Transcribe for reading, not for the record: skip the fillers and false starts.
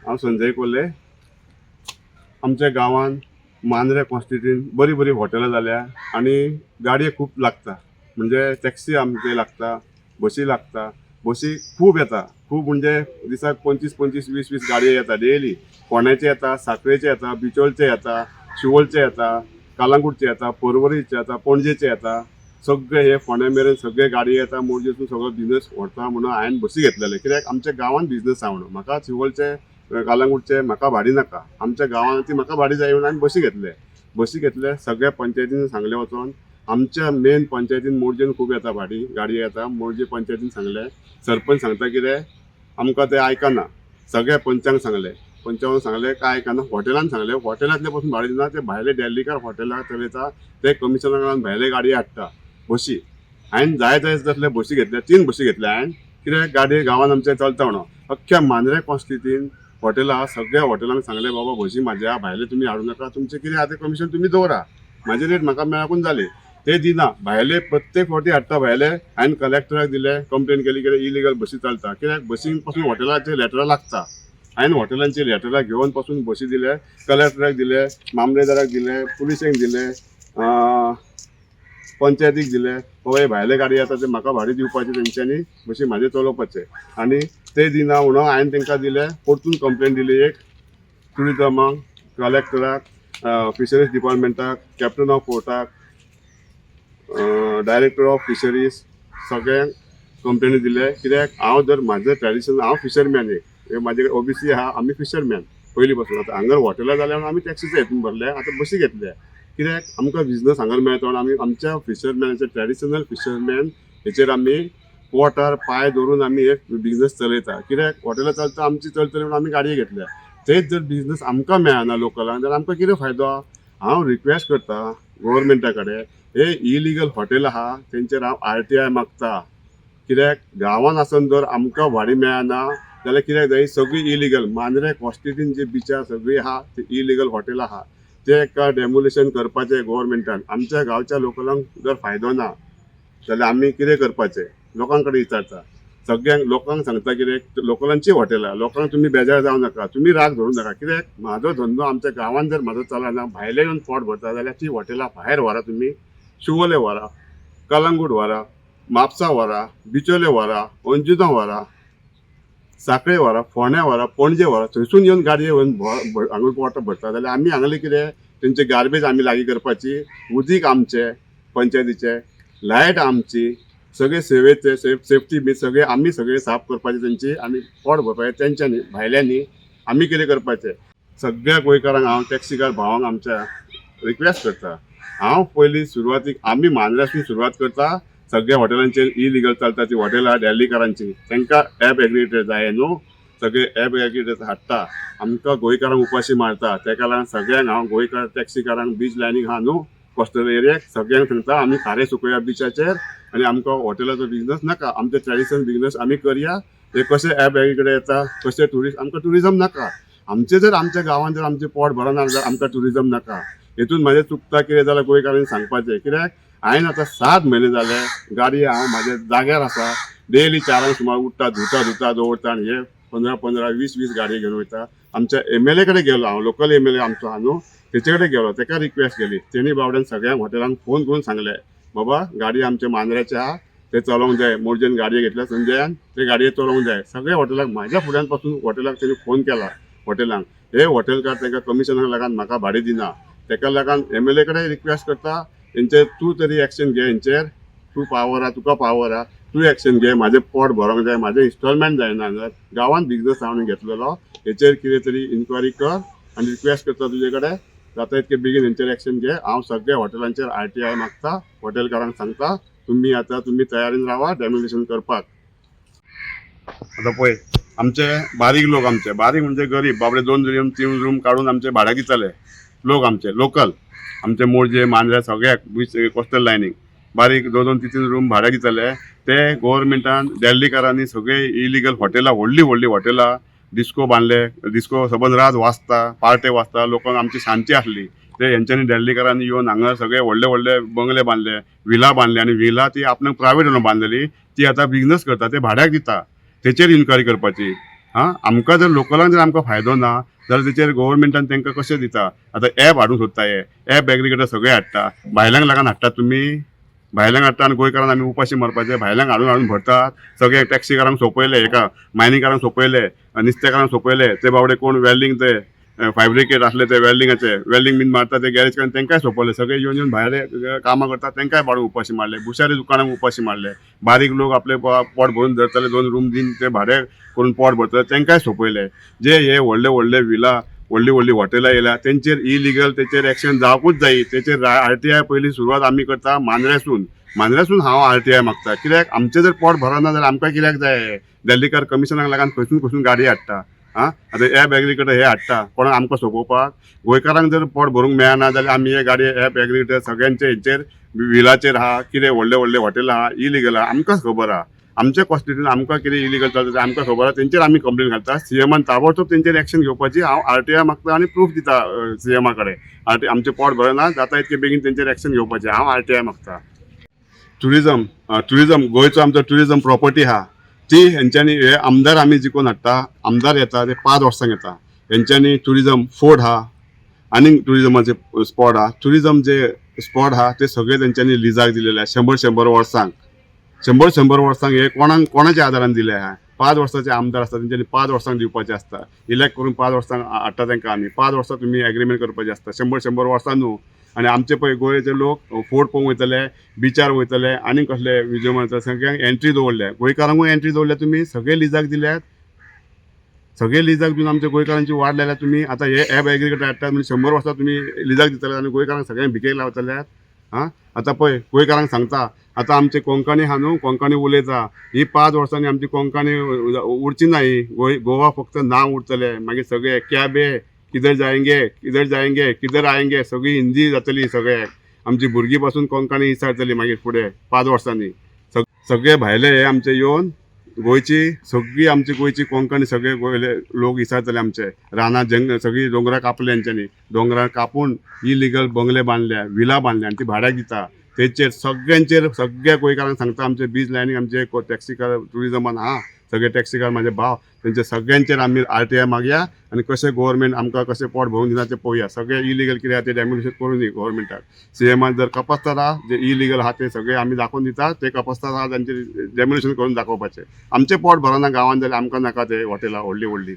हांव संजय कोल्हे. आमच्या गांवांत मांद्रे कॉन्स्टिट्युएंसीन बरी बरी हॉटेलां जाल्या आनी गाडये खूब लागता. म्हणजे टॅक्सी आमचे लागता, बसी लागता. बसी खूब येता, खूब म्हणजे दिसाक 25-25, 20-20 गाडये येता डेली. फोंड्याचे येता, सांखळेचे येता, बिचोलचे येता, शिवोलचे येता, कालांगूटचे येता, पर्वरीचे येता, पणजेचे येता. सगळे हे फोंड्या मेरेन सगळे गाडये येता. मोरजेसून सगळो बिझनस व्हरता म्हणून हांवें बसी घेतलेले. कित्याक आमच्या गांवांत बिझनस आहा म्हणून. म्हाका शिवोलचे कालांगूटचे म्हाका भाडी नाका. आमच्या गांवांत ती म्हाका भाडी जाय म्हणून हांवें बसी घेतले. सगळ्या पंचायतीन सांगले वचोन आमच्या मेन पंचायतीन मोरजेन खूब येता भाडी गाडी येता. मोरजे पंचायतीन सांगले, सरपंच सांगता कितें आमकां ते आयकना. सगळ्या पंचांक सांगले, पंचांक सांगले काय आयकना. हॉटेलान सांगले, हॉटेलांतले पासून भाडी दिना. ते भायले दिल्लीकार हॉटेलां चलयता ते कमिशनरान भायले गाडये हाडटा बसी. हांवें जाय तसले बसी घेतल्या, 3 बसी घेतल्या हांवें. कित्याक गाडी गांवांत आमच्या चलता म्हणून. अख्ख्या मांद्रे कॉन्स्टिट्युएंसीन हॉटेलां सगळ्या हॉटेलांक सांगले बाबा बसी म्हाज्या भायले तुमी हाडूं नाका. तुमचे कितें आहा तें कमिशन तुमी दवरा. म्हाजी रेट म्हाका मेळकून जाली. ते दिना. भायले प्रत्येक फावटी हाडटा भायले. हांवें कलेक्टराक दिले, कंप्लेन केली कितें इलिगल बसी चलता. कित्याक बसीन पासून हॉटेलाचे लेटरां लागता. हांवें हॉटेलांची लेटरां घेवन पासून बसी दिले, कलेक्टराक दिले, मामलेदाराक दिले, पुलिसेक दिले, पंचायतीक दिले. हे भायले गाडी येता ते म्हाका भाडी दिवपाची, तेंच्यांनी बसी म्हाजे चलोवपाचे. आनी ते दिना म्हणून हांवें तांकां दिले. परतून कंप्लेन दिली एक टुरिजमाक, कलेक्टराक, फिशरीज डिपार्टमेंटाक, कॅप्टन ऑफ पोर्टाक, डायरेक्टर ऑफ फिशरीज, सगळ्यांक कंप्लेनी दिले. कित्याक हांव जर म्हाजें ट्रेडिशन, हांव फिशरमॅन एक म्हाजे ओबीसी आहा, आमी फिशरमॅन पयलीं पासून. आतां हांगर हॉटेलां जाल्यार आमी टॅक्सीचे हितून भरले, आतां बसी घेतल्या. कित्याक आमकां बिझनस हांगर मेळटा म्हणून आमी आमच्या फिशरमॅनाचे ट्रेडिशनल फिशरमॅन हेचेर आमी पोटार पांय दवरून आमी एक बिझनस चलयता. कित्याक हॉटेलां चलता आमची चलतली म्हणून आमी गाडये घेतल्या. तेच जर बिझनस आमकां मेळना लोकलांक जाल्यार आमकां कितें फायदो. हांव रिक्वेस्ट करता गव्हर्मेंटा कडेन, हे इलिगल हॉटेल आहा तेंचेर हांव RTI मागता. कित्याक गांवांत आसून जर आमकां भाडी मेळना जाल्यार कित्याक जाय, सगळी इलिगल मांद्रे कॉन्स्टिट्युएंसीन जी बिचां सगळी आहा ती इलिगल हॉटेलां आहा. ते एका डेमोलिशन करपाचें गव्हर्मेंटान. आमच्या गांवच्या लोकलांक जर फायदो ना जाल्यार आमी कितें करपाचें लोकां कडेन विचारता. सगळ्यांक लोकांक सांगता कितें, लोकलांची हॉटेलां लोकांक तुमी बेजार जावं नाका, तुमी राग धरूं नाका. कित्याक म्हाजो धंदो आमच्या गांवांत जर म्हाजो चलना, भायले येवन पोट भरता जाल्यार ती हॉटेलां भायर व्हरा. तुमी शिवोले व्हरा, कलंगूट व्हरा, म्हापसा व्हरा, बिचोले व्हरा, अंजुना व्हरा, सांखळे व्हरा, फोंड्या व्हरा, पणजे व्हरा. थंयसून येवन गाडये येवन हांगा पोट भरता जाल्यार आमी हांगले कितें तेंचे गार्बेज आमी लागीं करपाची, उदीक आमचें पंचायतीचें, लायट आमची, सगळे सेवेचे सेफ्टी बी सगळे आमी सगळे साफ करपाचे तेंची, आनी पोट भरपाचें तेंच्यांनी भायल्यांनी. आमी कितें करपाचें. सगळ्या गोंयकारांक हांव टॅक्सीकार भावांक आमच्या रिक्वेस्ट करता. हांव पयलीं सुरवातीक आमी मांद्र्यासून सुरवात करता. सगळ्या हॉटेलांचेर इलिगल चलता ती हॉटेलां दिल्लीकारांची, तांकां ॲप एग्रिगेटर जाय न्हू. सगळे ॲप एग्रिगेटर हाडटा, आमकां गोंयकारांक उपाशी मारता. ताका लागून सगळ्यांक हांव गोंयकार टॅक्सीकारांक बीच लायनीक आहा न्हू कोस्टल एरियाक सगळ्यांक सांगता आमी खारे सुकया बिचाचेर. आनी आमकां हॉटेलाचो बिझनस नाका. आमचे ट्रेडिशनल बिझनस आमी करया. हे कशे ॲप एग्रिगेटर येता, कशे ट्युरिस्ट, आमकां ट्युरिजम नाका. आमचे जर आमच्या गांवांत जर आमचे पोट भरना जाल्यार आमकां ट्युरिजम नाका. हेतून म्हाजें चुकता कितें जाल्यार गोंयकारांनी सांगपाचें. कित्याक हांवें आतां 7 म्हयने जाले गाडी हांव म्हाज्या जाग्यार आसा. डेली 4 सुमार उठ्ठा, धुता दवरता आनी हे 15-15, 20-20 गाडये घेवन वयता. आमच्या MLA कडेन गेलो हांव, लोकल MLA आमचो आहा न्हू, तेचे कडेन गेलो. ताका रिक्वेस्ट केली. तेणी बावड्यान सगळ्यांक हॉटेलांक फोन करून सांगले बाबा गाडी आमचे मांद्र्याचे आहा, ते चलोवंक जाय. मोरजेन गाडये घेतल्या संजयान, ते गाडये चलोवंक जाय. सगळ्या हॉटेलाक म्हाज्या फुड्यान पासून हॉटेलाक तेणी फोन केला हॉटेलांक. हे हॉटेलकार तांकां कमिशनाक लागून म्हाका भाडी दिना. ताका लागून MLA कडेन रिक्वेस्ट करता, हेंचेर तूं तरी एक्शन घे. हेंचेर तूं पावर आहा, तुका पावर आहा, तूं एक्शन घे. म्हाजें पोट भरोंक जाय, म्हाजें इन्स्टॉलमेंट जायना. गांवांत बिझनस हांवें घेतलेलो, हेचेर कितें तरी इन्क्वायरी कर. आनी रिक्वेस्ट करता तुजे कडेन जाता इतके बेगीन हेंचेर एक्शन घे. हांव सगळ्या हॉटेलांचेर RTI मागता. हॉटेलकारांक सांगता तुमी तयारीन रावा डेमोलिशन करपाक. आतां पळय आमचे बारीक लोक, आमचे बारीक म्हणजे गरीब बाबडे 2 रूम 3 रूम काडून आमचे भाड्याक दिताले लोक. आमचे लोकल आमचे मोरजे मांद्रे सगळ्याक बीच कोस्टल लायनीक बारीक 2-3 रूम भाड्याक दिताले. ते गव्हर्मेंटान दिल्लीकारांनी सगळे इलिगल हॉटेलां, व्हडली हॉटेलां, डिस्को बांदले. डिस्को सबंद रात वाजता, पार्टे वाजता, लोकांक आमची शांती आसली. ते हेंच्यांनी दिल्लीकारांनी येवन हांगा सगळे व्हडले बंगले बांदले, विला बांदले. आनी विला ती आपणाक प्रायवेट म्हणून बांदलेली, ती आतां बिझनस करता, ते भाड्याक दिता. तेचेर इन्क्वायरी करपाची. आमकां जर लोकलांक जर आमकां फायदो ना जाल्यार तेचेर गव्हर्मेंटान तांकां कशें दिता. आतां एप हाडूंक सोदता हे एप एग्रिगेटर सगळे हाडटा. भायल्यांक लागून हाडटात तुमी. भायल्यांक हाडटा आनी गोंयकारांक आमी उपाशी मारपाचे. भायल्यांक हाडून हाडून भरतात. सगळे टॅक्सीकारांक सोंपयले, हेका मायनिंगकारांक सोंपयले, नुस्तेकारांक सोंपयले. ते बावडे कोण वेल्डिंग ते फायब्रिकेट आसले ते वेल्डिंगाचे वेल्डिंग बीन मारता ते गॅरेजकारांक तेंकाय सोंपयले. सगळे येवन येवन भायले कामां करतात तेंकाय भाडून उपाशी मारले. भुशारी दुकानांक उपाशी मारले. बारीक लोक आपले पोट भरून धरतले, 2 रूम दिन ते भाडे करून पोट भरतले तेंकाय सोंपयले. जे हे व्हडले व्हडले विला व्हडली व्हडली हॉटेलां येयल्या तेंचेर इलिगल तेचेर एक्शन जावपूच जायी. तेचेर RTI पयली सुरवात आमी करता मांद्र्यासून हांव RTI मागता. कित्याक आमचें जर पोट भरना जाल्यार आमकां कित्याक जाय. दिल्लीकार कमिशनाक लागून खंयसून खंयसून गाडी हाडटा. आतां एप एग्रिगेटर हे हाडटा कोणाक आमकां सोंपोवपाक. गोंयकारांक जर पोट भरूंक मेळना जाल्यार आमी हे गाडी एप एग्रिगेटर सगळ्यांचे हेचेर विलाचेर आहा, कितें व्हडले व्हडले हॉटेलां आहा इलिगल आहा आमकांच खबर आहा. आमच्या कॉन्स्टिट्युशन आमकां कितें इलिगल चलता तें आमकां खबर आहा. तेंचेर आमी कंप्लेन घालता. CMान ताबडतोब तेंचेर एक्शन घेवपाची. हांव RTI मागता आनी प्रूफ दिता CMा कडेन. आमचें पोट भरना जाता इतके बेगीन तेंचेर एक्शन घेवपाचें. हांव RTI मागता. ट्युरिजम गोंयचो आमचो ट्युरिजम प्रॉपर्टी आहा ती हेंच्यांनी हे आमदार आमी जिखून हाडटा. आमदार येता ते 5 वर्सांक येता. हेंच्यांनी ट्युरिजम फोर्ट आहा आनी ट्युरिजमाचे स्पॉट आहा. ट्युरिजम जे स्पॉट आहा ते सगळे तेंच्यांनी लिजाक दिलेले आहा 100 वर्सांक. 100 वर्सांक हे कोणाच्या आदारान दिले आहा. 5 वर्साचे आमदार आसता तेंच्यांनी 5 वर्सांक दिवपाचे आसता. इलेक्ट करून 5 वर्सांक हाडटा तांकां आमी. 5 वर्सां तुमी एग्रीमेंट करपाचे आसता. 100 वर्सां न्हू. आनी आमचे पळय गोंयचे लोक फोर्ट पळोवंक वयतले, बिचार वयतले आनी कसले म्युजियम वयतले. सगळ्यांक एंट्री दवरल्या. गोंयकारांकूय एंट्री दवरल्या तुमी. सगळे लिजाक दिल्यात. सगळे लिजाक दिवन आमच्या गोंयकारांची वाट लायल्या तुमी. आतां हे एप एग्रिगेटर हाडटात म्हणजे 100 वर्सां तुमी लिजाक दितले आनी गोंयकारांक सगळ्यांक भिकेक लावतल्यात. आतां पळय गोंयकारांक सांगता आतां आमचे कोंकणी आहा न्हू, कोंकणी उलयता. ही 5 वर्सांनी आमची कोंकणी उरची ना. ही गोवा फक्त नांव उरतलें. मागीर सगळे क्या बे किधर जाएंगे किधर आएंगे सगळी हिंदी जातली. सगळ्याक आमची भुरगीं पासून कोंकणी विचारतली मागीर फुडें 5 वर्सांनी. सगळे भायले हे आमचे येवन गोंयची सगळी आमची गोंयची कोंकणी सगळे गोंयले लोक विचारतले. आमचे रानां सगळी दोंगरां कापले हेंच्यांनी. दोंगरां कापून इलिगल बंगले बांदल्या, विला बांदल्या आनी ती भाड्याक दिता. तेचेर सगळ्यांचेर सगळ्या गोंयकारांक सांगता आमचे बीच लायनीक आमचे टॅक्सीकार ट्युरिजमान आहा सगळे टॅक्सीकार म्हाजे भाव तेंचे सगळ्यांचेर आमी RTI मागया आनी कशें गव्हर्मेंट आमकां कशें पोट भरून दिना तें पळोवया. सगळे इलिगल कितें आहा ते डॅम्युलेशन करून दी गव्हर्मेंटाक. CMान जर कपासतात आहा जे इलिगल आहा ते सगळे आमी दाखोवन दिता. ते कपासतात आहा तांचे डॅम्युलेशन करून दाखोवपाचें. आमचें पोट भरना गांवांत जाल्यार आमकां नाका ते हॉटेलां व्हडली व्हडली.